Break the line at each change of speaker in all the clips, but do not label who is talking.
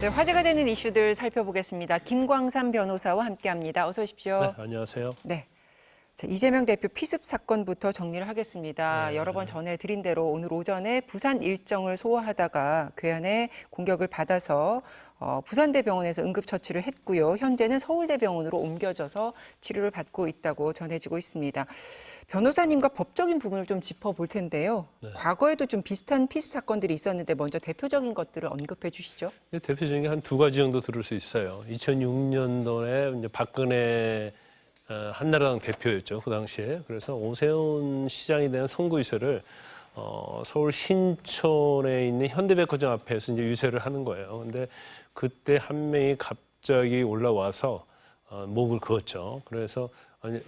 네, 화제가 되는 이슈들 살펴보겠습니다. 김광삼 변호사와 함께합니다. 어서 오십시오.
네, 안녕하세요.
네. 자, 이재명 대표 피습 사건부터 정리를 하겠습니다. 여러 번 전해드린 대로 오늘 오전에 부산 일정을 소화하다가 괴한의 공격을 받아서 부산대병원에서 응급처치를 했고요. 현재는 서울대병원으로 옮겨져서 치료를 받고 있다고 전해지고 있습니다. 변호사님과 법적인 부분을 좀 짚어볼 텐데요. 네. 과거에도 좀 비슷한 피습 사건들이 있었는데 먼저 대표적인 것들을 언급해 주시죠.
대표적인 게 한 두 가지 정도 들을 수 있어요. 2006년도에 이제 박근혜 한나라당 대표였죠, 그 당시에. 그래서 오세훈 시장에 대한 선거 유세를 서울 신촌에 있는 현대백화점 앞에서 이제 유세를 하는 거예요. 근데 그때 한 명이 갑자기 올라와서 목을 그었죠. 그래서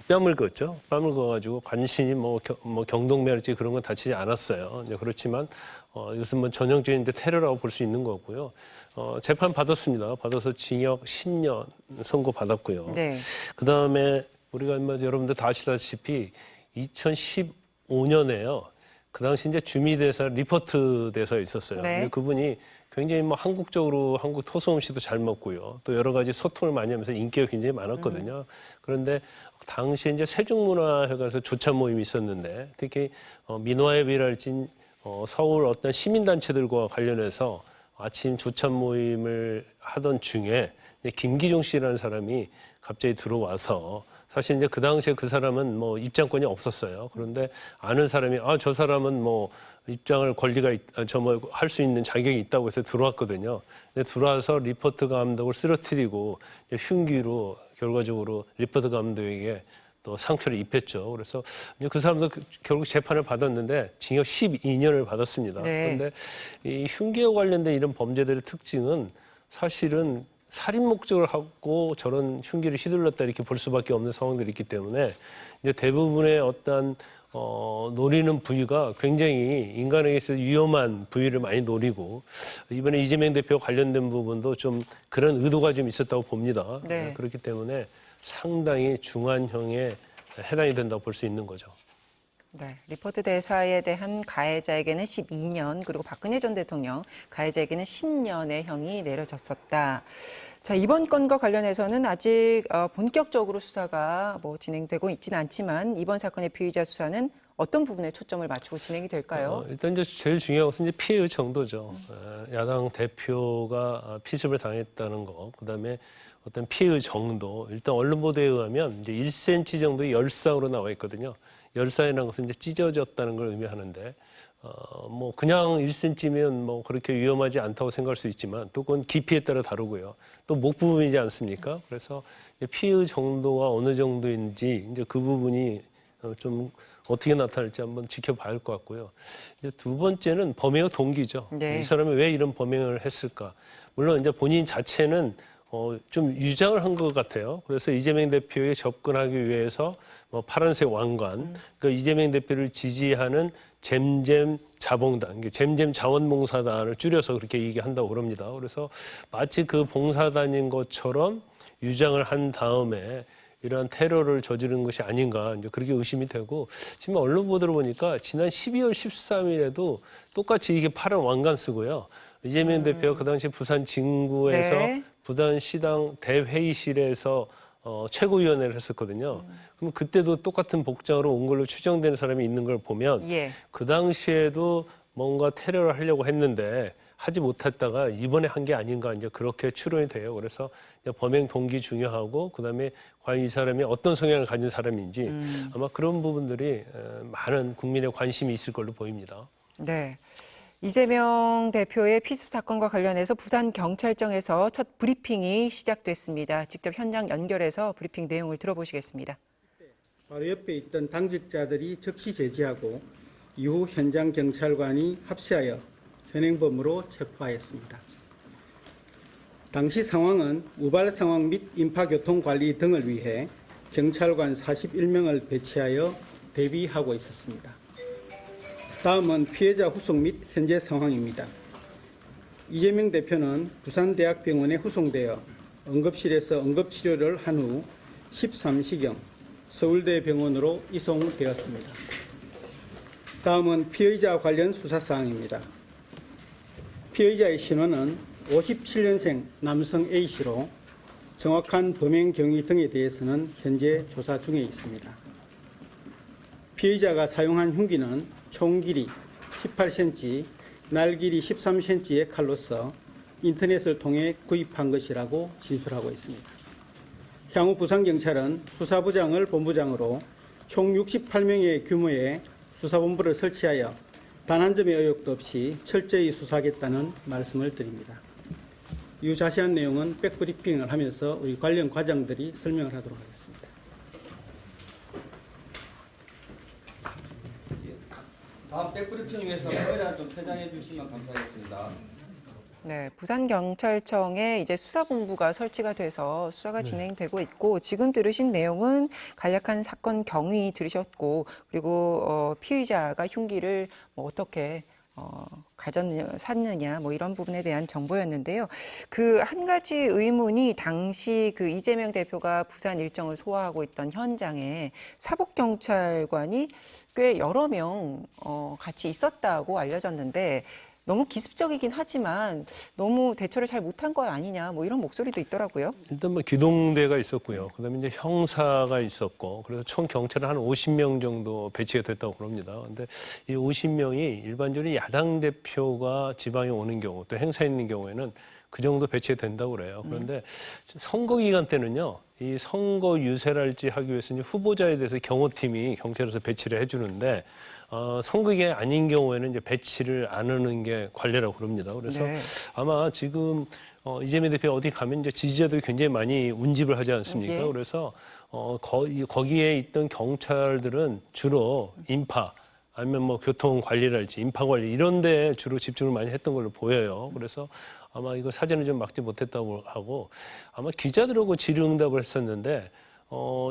뺨을 그었죠. 뺨을 그어가지고 간신히 뭐 경동맥이지 그런 건 다치지 않았어요. 이제 그렇지만 이것은 뭐 전형적인 테러라고 볼 수 있는 거고요. 재판 받았습니다. 받아서 징역 10년 선고 받았고요.
네.
그 다음에 우리가 여러분들 다 아시다시피 2015년에요. 그 당시 이제 주미대사 리포트 대사에 있었어요.
네.
근데 그분이 굉장히 뭐 한국적으로 한국 토속 음식도 잘 먹고요. 또 여러 가지 소통을 많이 하면서 인기가 굉장히 많았거든요. 그런데 당시에 이제 세종문화회관에서 조차 모임이 있었는데 특히 민화협이랄지 서울 어떤 시민단체들과 관련해서 아침 조차 모임을 하던 중에 김기중 씨라는 사람이 갑자기 들어와서 사실 이제 그 당시에 그 사람은 뭐 입장권이 없었어요. 그런데 아는 사람이 저 사람은 뭐 입장을 권리가 할 수 있는 자격이 있다고 해서 들어왔거든요. 근데 들어와서 리포트 감독을 쓰러뜨리고 흉기로 결과적으로 리포트 감독에게 또 상처를 입혔죠. 그래서 이제 그 사람도 결국 재판을 받았는데 징역 12년을 받았습니다.
네.
그런데 이 흉기와 관련된 이런 범죄들의 특징은 사실은 살인 목적을 하고 저런 흉기를 휘둘렀다 이렇게 볼 수밖에 없는 상황들이 있기 때문에 이제 대부분의 어떤 노리는 부위가 굉장히 인간에게 있어서 위험한 부위를 많이 노리고 이번에 이재명 대표 관련된 부분도 좀 그런 의도가 좀 있었다고 봅니다.
네.
그렇기 때문에 상당히 중한형에 해당이 된다고 볼 수 있는 거죠.
네, 리포트 대사에 대한 가해자에게는 12년 그리고 박근혜 전 대통령 가해자에게는 10년의 형이 내려졌었다. 자, 이번 건과 관련해서는 아직 본격적으로 수사가 진행되고 있지는 않지만 이번 사건의 피의자 수사는 어떤 부분에 초점을 맞추고 진행이 될까요?
일단 이제 제일 중요한 것은 이제 피해의 정도죠. 야당 대표가 피습을 당했다는 거, 그다음에 어떤 피해의 정도. 일단 언론 보도에 의하면 이제 1cm 정도의 열상으로 나와 있거든요. 열상이라는 것은 이제 찢어졌다는 걸 의미하는데, 뭐 그냥 1cm면 뭐 그렇게 위험하지 않다고 생각할 수 있지만 또 그건 깊이에 따라 다르고요. 또 목 부분이지 않습니까? 그래서 피해의 정도가 어느 정도인지 이제 그 부분이 좀 어떻게 나타날지 한번 지켜봐야 할 것 같고요. 이제 두 번째는 범행의 동기죠.
네.
이 사람이 왜 이런 범행을 했을까? 물론 이제 본인 자체는 좀 유장을 한 것 같아요. 그래서 이재명 대표에 접근하기 위해서 파란색 왕관, 그러니까 이재명 대표를 지지하는 잼잼 자봉단, 잼잼 자원봉사단을 줄여서 그렇게 얘기한다고 그럽니다. 그래서 마치 그 봉사단인 것처럼 유장을 한 다음에 이러한 테러를 저지른 것이 아닌가 이제 그렇게 의심이 되고 지금 언론 보도를 보니까 지난 12월 13일에도 똑같이 이게 파란 왕관 쓰고요. 이재명 대표가 그 당시 부산 진구에서
네.
부산시당 대회의실에서 최고위원회를 했었거든요. 그럼 그때도 똑같은 복장으로 온 걸로 추정되는 사람이 있는 걸 보면
예.
그 당시에도 뭔가 테러를 하려고 했는데 하지 못했다가 이번에 한 게 아닌가 이제 그렇게 추론이 돼요. 그래서 범행 동기 중요하고 그다음에 과연 이 사람이 어떤 성향을 가진 사람인지 아마 그런 부분들이 많은 국민의 관심이 있을 걸로 보입니다.
네. 이재명 대표의 피습 사건과 관련해서 부산경찰청에서 첫 브리핑이 시작됐습니다. 직접 현장 연결해서 브리핑 내용을 들어보시겠습니다.
바로 옆에 있던 당직자들이 즉시 제지하고 이후 현장 경찰관이 합세하여 현행범으로 체포하였습니다. 당시 상황은 우발 상황 및 인파교통 관리 등을 위해 경찰관 41명을 배치하여 대비하고 있었습니다. 다음은 피해자 후속 및 현재 상황입니다. 이재명 대표는 부산대학병원에 후송되어 응급실에서 응급치료를 한 후 13시경 서울대병원으로 이송되었습니다. 다음은 피의자 관련 수사사항입니다. 피의자의 신원은 57년생 남성 A씨로 정확한 범행 경위 등에 대해서는 현재 조사 중에 있습니다. 피의자가 사용한 흉기는 총 길이 18cm, 날 길이 13cm의 칼로서 인터넷을 통해 구입한 것이라고 진술하고 있습니다. 향후 부산경찰은 수사부장을 본부장으로 총 68명의 규모의 수사본부를 설치하여 단 한 점의 의혹도 없이 철저히 수사하겠다는 말씀을 드립니다. 이후 자세한 내용은 백브리핑을 하면서 우리 관련 과장들이 설명을 하도록 하겠습니다.
다음 백브리핑 위해서 카메라 좀 퇴장해 주시면 감사하겠습니다.
네, 부산경찰청에 이제 수사본부가 설치가 돼서 수사가 진행되고 있고 지금 들으신 내용은 간략한 사건 경위 들으셨고 그리고 피의자가 흉기를 뭐 어떻게 샀느냐 뭐 이런 부분에 대한 정보였는데요. 그 한 가지 의문이 당시 그 이재명 대표가 부산 일정을 소화하고 있던 현장에 사법경찰관이 꽤 여러 명 같이 있었다고 알려졌는데 너무 기습적이긴 하지만 너무 대처를 잘 못한 거 아니냐 뭐 이런 목소리도 있더라고요.
일단 뭐 기동대가 있었고요. 그다음에 이제 형사가 있었고 그래서 총 경찰은 한 50명 정도 배치가 됐다고 그럽니다. 그런데 이 50명이 일반적으로 야당 대표가 지방에 오는 경우 또 행사 있는 경우에는 그 정도 배치가 된다고 그래요. 그런데 선거 기간 때는요. 이 선거 유세랄지 하기 위해서 이제 후보자에 대해서 경호팀이 경찰에서 배치를 해주는데 선거기간이 아닌 경우에는 이제 배치를 안 하는 게 관례라고 그럽니다. 그래서
네.
아마 지금 이재명 대표 어디 가면 이제 지지자들이 굉장히 많이 운집을 하지 않습니까?
예.
그래서 거기에 있던 경찰들은 주로 인파 아니면 뭐 교통 관리랄지 인파 관리 이런 데 주로 집중을 많이 했던 걸로 보여요. 그래서 아마 이거 사전에 좀 막지 못했다고 하고 아마 기자들하고 질의응답을 했었는데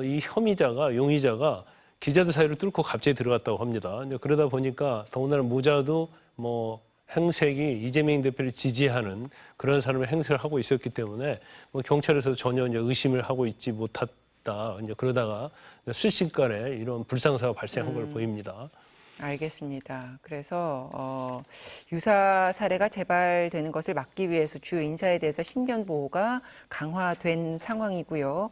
이 혐의자가 용의자가 기자들 사이를 뚫고 갑자기 들어갔다고 합니다. 이제 그러다 보니까 더군다나 모자도 뭐 행색이 이재명 대표를 지지하는 그런 사람의 행색을 하고 있었기 때문에 뭐 경찰에서 전혀 이제 의심을 하고 있지 못했다. 이제 그러다가 순식간에 이런 불상사가 발생한 걸 보입니다.
알겠습니다. 그래서 유사 사례가 재발되는 것을 막기 위해서 주요 인사에 대해서 신변 보호가 강화된 상황이고요.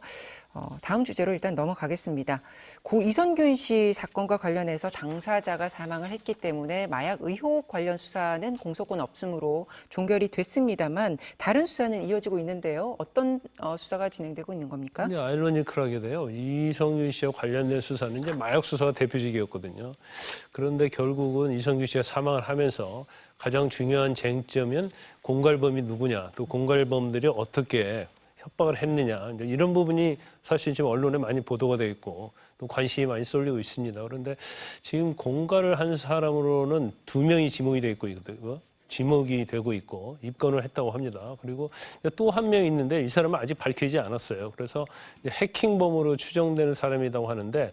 다음 주제로 일단 넘어가겠습니다. 고 이선균 씨 사건과 관련해서 당사자가 사망을 했기 때문에 마약 의혹 관련 수사는 공소권 없음으로 종결이 됐습니다만 다른 수사는 이어지고 있는데요. 어떤 수사가 진행되고 있는 겁니까?
근데 아이러니컬하게 돼요. 이성균 씨와 관련된 수사는 이제 마약 수사가 대표직이었거든요. 그런데 결국은 이성균 씨가 사망을 하면서 가장 중요한 쟁점은 공갈범이 누구냐, 또 공갈범들이 어떻게 협박을 했느냐, 이제 이런 부분이 사실 지금 언론에 많이 보도가 돼 있고 또 관심이 많이 쏠리고 있습니다. 그런데 지금 공갈을 한 사람으로는 2명이 지목이 돼 있고 지목이 되고 있고 입건을 했다고 합니다. 그리고 또 한 명 있는데 이 사람은 아직 밝히지 않았어요. 그래서 해킹범으로 추정되는 사람이라고 하는데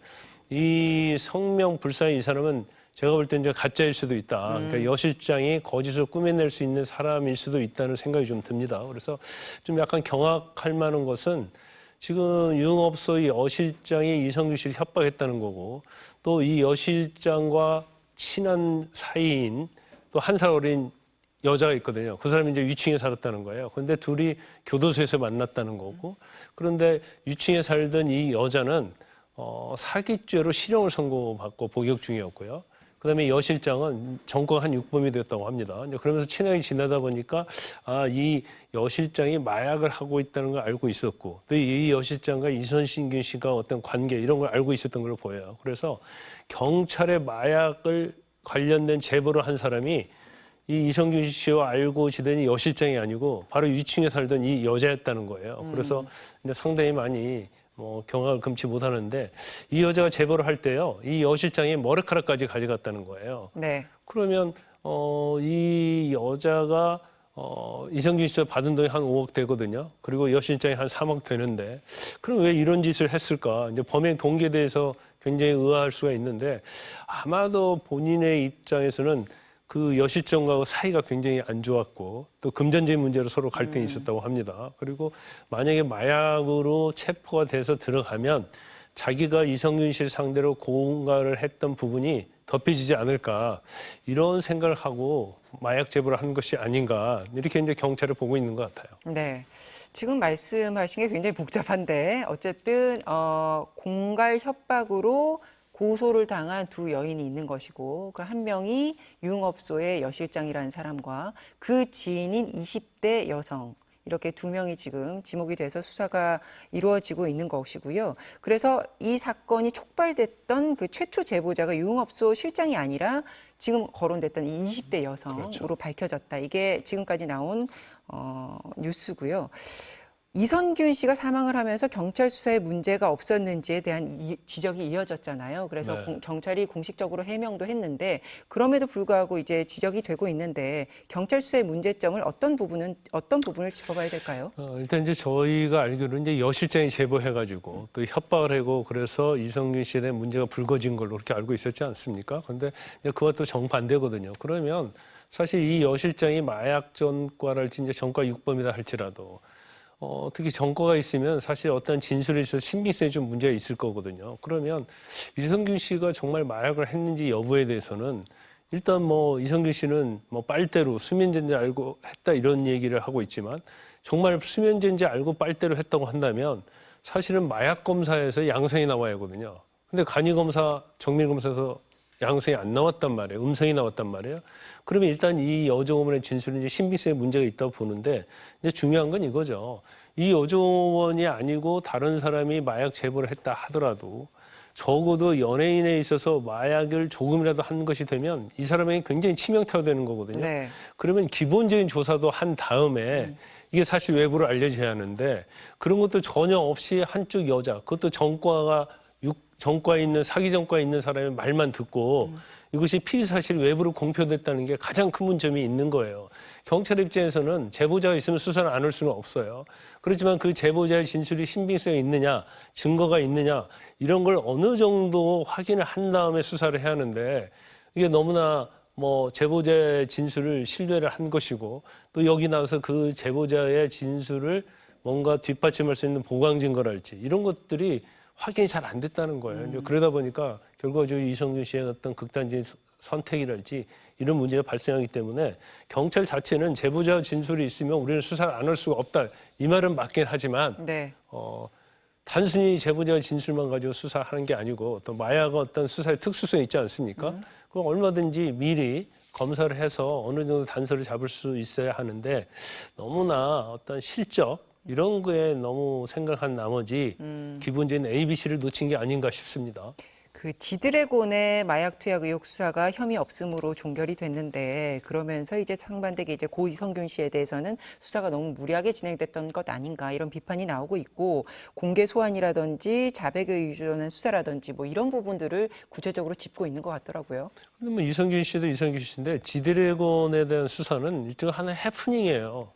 이 성명 불상의 이 사람은 제가 볼 때 이제 가짜일 수도 있다. 그러니까 여 실장이 거짓으로 꾸며낼 수 있는 사람일 수도 있다는 생각이 좀 듭니다. 그래서 좀 약간 경악할 만한 것은 지금 유흥업소의 여 실장이 이성균 씨를 협박했다는 거고 또 이 여 실장과 친한 사이인 또 한 살 어린 여자가 있거든요. 그 사람이 이제 유층에 살았다는 거예요. 그런데 둘이 교도소에서 만났다는 거고 그런데 유층에 살던 이 여자는 사기죄로 실형을 선고받고 복역 중이었고요. 그다음에 여 실장은 전과가 한 6범이 됐다고 합니다. 이제 그러면서 친하게 지내다 보니까 이 여 실장이 마약을 하고 있다는 걸 알고 있었고 또 이 여 실장과 이선균 씨가 어떤 관계 이런 걸 알고 있었던 걸로 보여요. 그래서 경찰의 마약을 관련된 제보를 한 사람이 이 이성균 씨와 알고 지내는 여 실장이 아니고 바로 유층에 살던 이 여자였다는 거예요. 그래서 이제 상당히 많이 경악을 금치 못하는데 이 여자가 제보를 할 때요, 이 여 실장이 머리카락까지 가져갔다는 거예요.
네.
그러면 이 여자가 이성균 씨가 받은 돈이 한 5억 되거든요. 그리고 여 실장이 한 3억 되는데 그럼 왜 이런 짓을 했을까? 이제 범행 동기에 대해서 굉장히 의아할 수가 있는데 아마도 본인의 입장에서는 그 여 실장과 사이가 굉장히 안 좋았고 또 금전적인 문제로 서로 갈등이 있었다고 합니다. 그리고 만약에 마약으로 체포가 돼서 들어가면 자기가 이성균 씨를 상대로 공갈을 했던 부분이 덮여지지 않을까 이런 생각을 하고 마약 제보를 한 것이 아닌가 이렇게 이제 경찰을 보고 있는 것 같아요.
네. 지금 말씀하신 게 굉장히 복잡한데 어쨌든 공갈 협박으로 고소를 당한 두 여인이 있는 것이고 그 한 명이 유흥업소의 여실장이라는 사람과 그 지인인 20대 여성 이렇게 두 명이 지금 지목이 돼서 수사가 이루어지고 있는 것이고요. 그래서 이 사건이 촉발됐던 그 최초 제보자가 유흥업소 실장이 아니라 지금 거론됐던 이 20대 여성으로
그렇죠.
밝혀졌다. 이게 지금까지 나온 뉴스고요. 이선균 씨가 사망을 하면서 경찰 수사에 문제가 없었는지에 대한 지적이 이어졌잖아요. 그래서
네.
경찰이 공식적으로 해명도 했는데 그럼에도 불구하고 이제 지적이 되고 있는데 경찰 수사의 문제점을 어떤 부분을 짚어봐야 될까요?
일단 이제 저희가 알기로는 이제 여실장이 제보해가지고 또 협박을 하고 그래서 이성균 씨에 대한 문제가 불거진 걸로 그렇게 알고 있었지 않습니까? 그런데 이제 그와 또 정반대거든요. 그러면 사실 이 여실장이 마약 전과랄지 이제 전과 육범이다 할지라도 특히 전과가 있으면 사실 어떤 진술에 있어서 신빙성에 좀 문제가 있을 거거든요. 그러면 이성균 씨가 정말 마약을 했는지 여부에 대해서는 일단 뭐 이성균 씨는 뭐 빨대로 수면제인지 알고 했다 이런 얘기를 하고 있지만 정말 수면제인지 알고 빨대로 했다고 한다면 사실은 마약 검사에서 양성이 나와야 하거든요. 근데 간이 검사, 정밀 검사에서 양성이 안 나왔단 말이에요. 음성이 나왔단 말이에요. 그러면 일단 이 여종원의 진술은 이제 신빙성에 문제가 있다고 보는데 이제 중요한 건 이거죠. 이 여종원이 아니고 다른 사람이 마약 제보를 했다 하더라도 적어도 연예인에 있어서 마약을 조금이라도 한 것이 되면 이 사람에게 굉장히 치명타가 되는 거거든요.
네.
그러면 기본적인 조사도 한 다음에 이게 사실 외부로 알려져야 하는데 그런 것도 전혀 없이 한쪽 여자, 그것도 전과에 있는 사기 전과에 있는 사람의 말만 듣고 이것이 피의 사실 외부로 공표됐다는 게 가장 큰 문제점이 있는 거예요. 경찰 입장에서는 제보자가 있으면 수사를 안 할 수는 없어요. 그렇지만 그 제보자의 진술이 신빙성이 있느냐, 증거가 있느냐 이런 걸 어느 정도 확인을 한 다음에 수사를 해야 하는데 이게 너무나 뭐 제보자의 진술을 신뢰를 한 것이고 또 여기 나와서 그 제보자의 진술을 뭔가 뒷받침할 수 있는 보강 증거랄지 이런 것들이 확인이 잘 안 됐다는 거예요. 이제 그러다 보니까 결과적으로 이성균 씨의 어떤 극단적인 선택이랄지 이런 문제가 발생하기 때문에 경찰 자체는 제보자 진술이 있으면 우리는 수사를 안 할 수가 없다. 이 말은 맞긴 하지만
네.
단순히 제보자 진술만 가지고 수사하는 게 아니고 또 마약은 어떤 수사의 특수성이 있지 않습니까? 그럼 얼마든지 미리 검사를 해서 어느 정도 단서를 잡을 수 있어야 하는데 너무나 어떤 실적 이런 거에 너무 생각한 나머지 기본적인 ABC를 놓친 게 아닌가 싶습니다.
그 지드래곤의 마약 투약 의혹 수사가 혐의 없음으로 종결이 됐는데 그러면서 이제 상반되게 이제 고 이성균 씨에 대해서는 수사가 너무 무리하게 진행됐던 것 아닌가 이런 비판이 나오고 있고 공개 소환이라든지 자백에 의존한 수사라든지 뭐 이런 부분들을 구체적으로 짚고 있는 것 같더라고요.
근데 뭐 이성균 씨도 이성균 씨인데 지드래곤에 대한 수사는 일종의 하나의 해프닝이에요.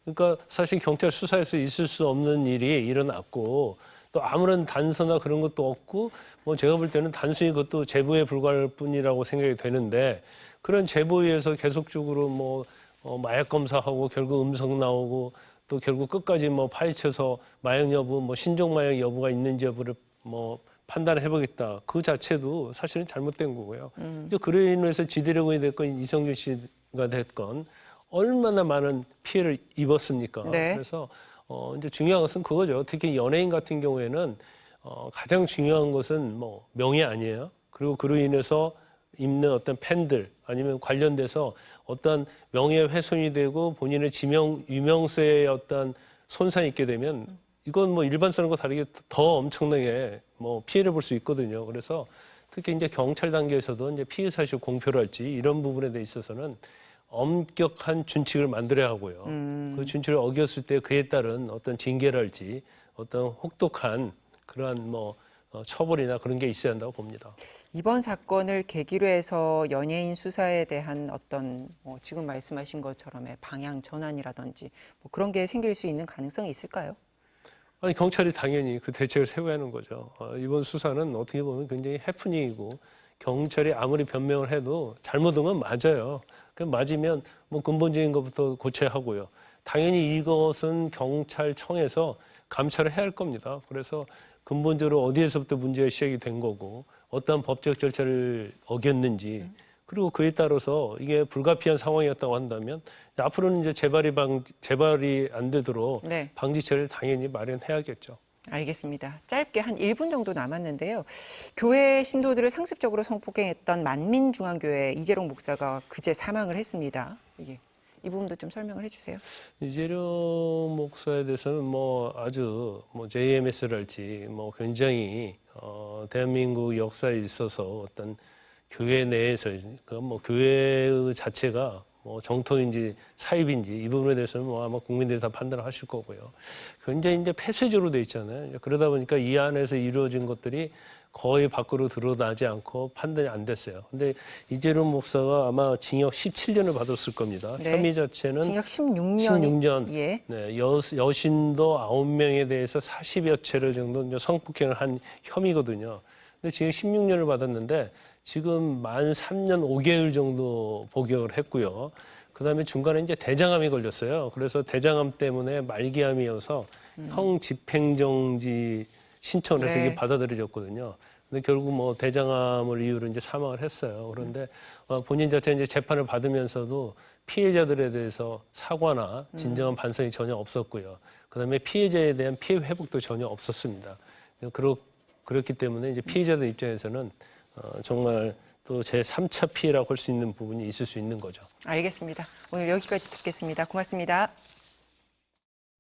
그러니까 사실 경찰 수사에서 있을 수 없는 일이 일어났고 또 아무런 단서나 그런 것도 없고 뭐 제가 볼 때는 단순히 그것도 제보에 불과할 뿐이라고 생각이 되는데 그런 제보에 의해서 계속적으로 뭐 마약 검사하고 결국 음성 나오고 또 결국 끝까지 뭐 파헤쳐서 마약 여부 뭐 신종 마약 여부가 있는지 여부를 뭐 판단해 보겠다. 그 자체도 사실은 잘못된 거고요. 이제 그로 인해서 지드래곤이 됐건 이성균 씨가 됐건 얼마나 많은 피해를 입었습니까?
네.
그래서 이제 중요한 것은 그거죠. 특히 연예인 같은 경우에는 가장 중요한 것은 뭐 명예 아니에요. 그리고 그로 인해서 있는 어떤 팬들 아니면 관련돼서 어떤 명예훼손이 되고 본인의 유명세에 어떤 손상이 있게 되면 이건 뭐 일반 사람과 다르게 더 엄청나게 뭐 피해를 볼 수 있거든요. 그래서 특히 이제 경찰 단계에서도 이제 피해 사실 공표랄지 이런 부분에 대해 있어서는 엄격한 준칙을 만들어야 하고요. 그 준칙을 어겼을 때 그에 따른 어떤 징계랄지 어떤 혹독한 그러한 뭐 처벌이나 그런 게 있어야 한다고 봅니다.
이번 사건을 계기로 해서 연예인 수사에 대한 어떤 뭐 지금 말씀하신 것처럼의 방향 전환이라든지 뭐 그런 게 생길 수 있는 가능성이 있을까요?
아니 경찰이 당연히 그 대책을 세워야 하는 거죠. 이번 수사는 어떻게 보면 굉장히 해프닝이고 경찰이 아무리 변명을 해도 잘못한 건 맞아요. 그 맞으면 뭐 근본적인 것부터 고쳐야 하고요. 당연히 이것은 경찰청에서 감찰을 해야 할 겁니다. 그래서 근본적으로 어디에서부터 문제가 시작이 된 거고 어떠한 법적 절차를 어겼는지 그리고 그에 따라서 이게 불가피한 상황이었다고 한다면 앞으로는 이제 재발이 안 되도록
네.
방지처리를 당연히 마련해야겠죠.
알겠습니다. 짧게 한 1분 정도 남았는데요. 교회 신도들을 상습적으로 성폭행했던 만민중앙교회 이재롱 목사가 그제 사망을 했습니다. 이 부분도 좀 설명을 해주세요.
이재룡 목사에 대해서는 뭐 아주 뭐 JMS랄지 뭐 굉장히 대한민국 역사에 있어서 어떤 교회 내에서 그 뭐 교회 자체가 뭐 정통인지 사입인지 이 부분에 대해서는 뭐 아마 국민들이 다 판단을 하실 거고요. 굉장히 이제 폐쇄적으로 돼 있잖아요. 그러다 보니까 이 안에서 이루어진 것들이 거의 밖으로 드러나지 않고 판단이 안 됐어요. 근데 이재룡 목사가 아마 징역 17년을 받았을 겁니다.
네.
혐의 자체는
징역 16년이
16년.
예.
네, 여신도 9명에 대해서 40여 차례 정도 이제 성폭행을 한 혐의거든요. 근데 지금 16년을 받았는데 지금 만 3년 5개월 정도 복역을 했고요. 그다음에 중간에 이제 대장암이 걸렸어요. 그래서 대장암 때문에 말기암이어서 형 집행정지 신청을 해서
네.
이게 받아들여졌거든요. 근데 결국 뭐 대장암을 이유로 이제 사망을 했어요. 그런데 본인 자체 이제 재판을 받으면서도 피해자들에 대해서 사과나 진정한 반성이 전혀 없었고요. 그다음에 피해자에 대한 피해 회복도 전혀 없었습니다. 그렇기 때문에 이제 피해자들 입장에서는 정말 또 제3차 피해라고 할 수 있는 부분이 있을 수 있는 거죠.
알겠습니다. 오늘 여기까지 듣겠습니다. 고맙습니다.